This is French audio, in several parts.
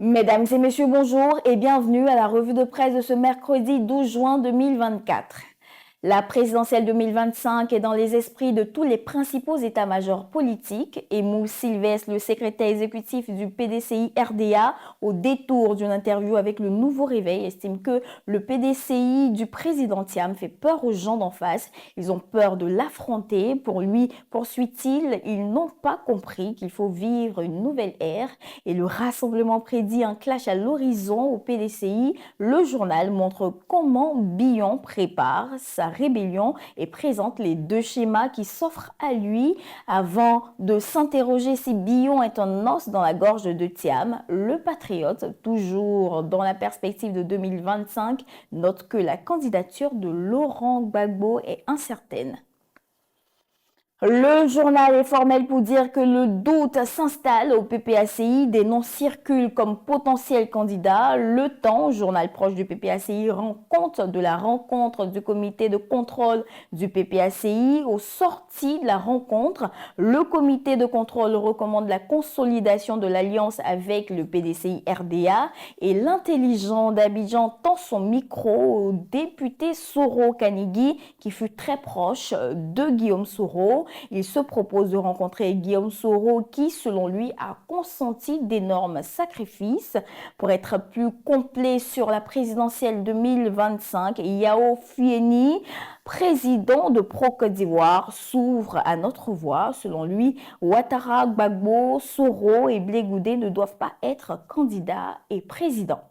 Mesdames et messieurs, bonjour et bienvenue à la revue de presse de ce mercredi 12 juin 2024. La présidentielle 2025 est dans les esprits de tous les principaux états-majors politiques et Mou Sylvestre, le secrétaire exécutif du PDCI RDA, au détour d'une interview avec le Nouveau Réveil, estime que le PDCI du président Thiam fait peur aux gens d'en face. Ils ont peur de l'affronter. Pour lui, poursuit-il, ils n'ont pas compris qu'il faut vivre une nouvelle ère et le rassemblement prédit un clash à l'horizon au PDCI. Le journal montre comment Billon prépare sa rébellion et présente les deux schémas qui s'offrent à lui. Avant de s'interroger si Billon est un os dans la gorge de Thiam, le patriote, toujours dans la perspective de 2025, note que la candidature de Laurent Gbagbo est incertaine. Le journal est formel pour dire que le doute s'installe au PPACI, des noms circulent comme potentiels candidats. Le Temps, journal proche du PPACI, rend compte de la rencontre du comité de contrôle du PPACI. Aux sorties de la rencontre, le comité de contrôle recommande la consolidation de l'alliance avec le PDCI RDA et l'intelligent d'Abidjan tend son micro au député Soro Kanigui qui fut très proche de Guillaume Soro. Il se propose de rencontrer Guillaume Soro qui, selon lui, a consenti d'énormes sacrifices. Pour être plus complet sur la présidentielle 2025, Yao Fueni, président de Pro-Côte d'Ivoire, s'ouvre à notre voix. Selon lui, Ouattara, Gbagbo, Soro et Blé Goudé ne doivent pas être candidats et présidents.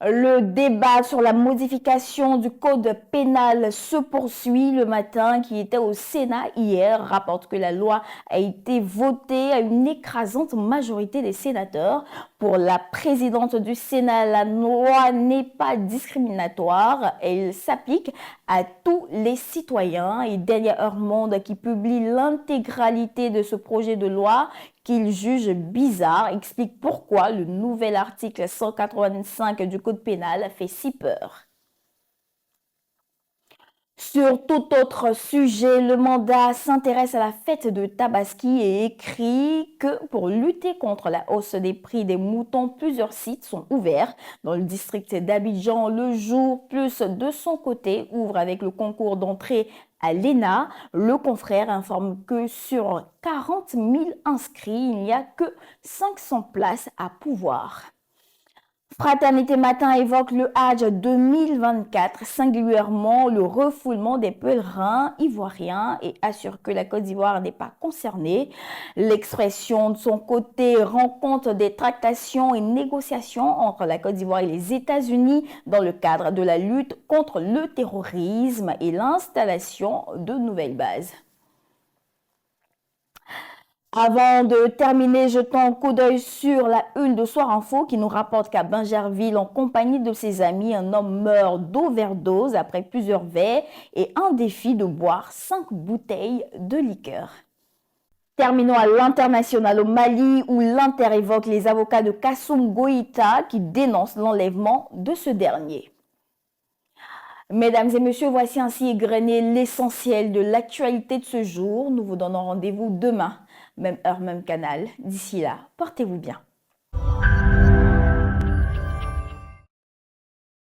Le débat sur la modification du code pénal se poursuit. Le Matin, qui était au Sénat hier, rapporte que la loi a été votée à une écrasante majorité des sénateurs. Pour la présidente du Sénat, la loi n'est pas discriminatoire. Elle s'applique à tous les citoyens. Et Delia Heurmonde, qui publie l'intégralité de ce projet de loi, qu'il juge bizarre, explique pourquoi le nouvel article 185 du Code pénal fait si peur. Sur tout autre sujet, le mandat s'intéresse à la fête de Tabaski et écrit que pour lutter contre la hausse des prix des moutons, plusieurs sites sont ouverts. Dans le district d'Abidjan, Le Jour Plus, de son côté, ouvre avec le concours d'entrée à l'ENA. Le confrère informe que sur 40 000 inscrits, il n'y a que 500 places à pourvoir. Fraternité Matin évoque le Hajj 2024, singulièrement le refoulement des pèlerins ivoiriens et assure que la Côte d'Ivoire n'est pas concernée. L'Expression, de son côté, rend compte des tractations et négociations entre la Côte d'Ivoire et les États-Unis dans le cadre de la lutte contre le terrorisme et l'installation de nouvelles bases. Avant de terminer, jetons un coup d'œil sur la une de Soir Info qui nous rapporte qu'à Bingerville, en compagnie de ses amis, un homme meurt d'overdose après plusieurs verres et un défi de boire 5 bouteilles de liqueur. Terminons à l'international au Mali où l'Inter évoque les avocats de Kassoum Goïta qui dénoncent l'enlèvement de ce dernier. Mesdames et messieurs, voici ainsi égrené l'essentiel de l'actualité de ce jour. Nous vous donnons rendez-vous demain, même heure, même canal. D'ici là, portez-vous bien.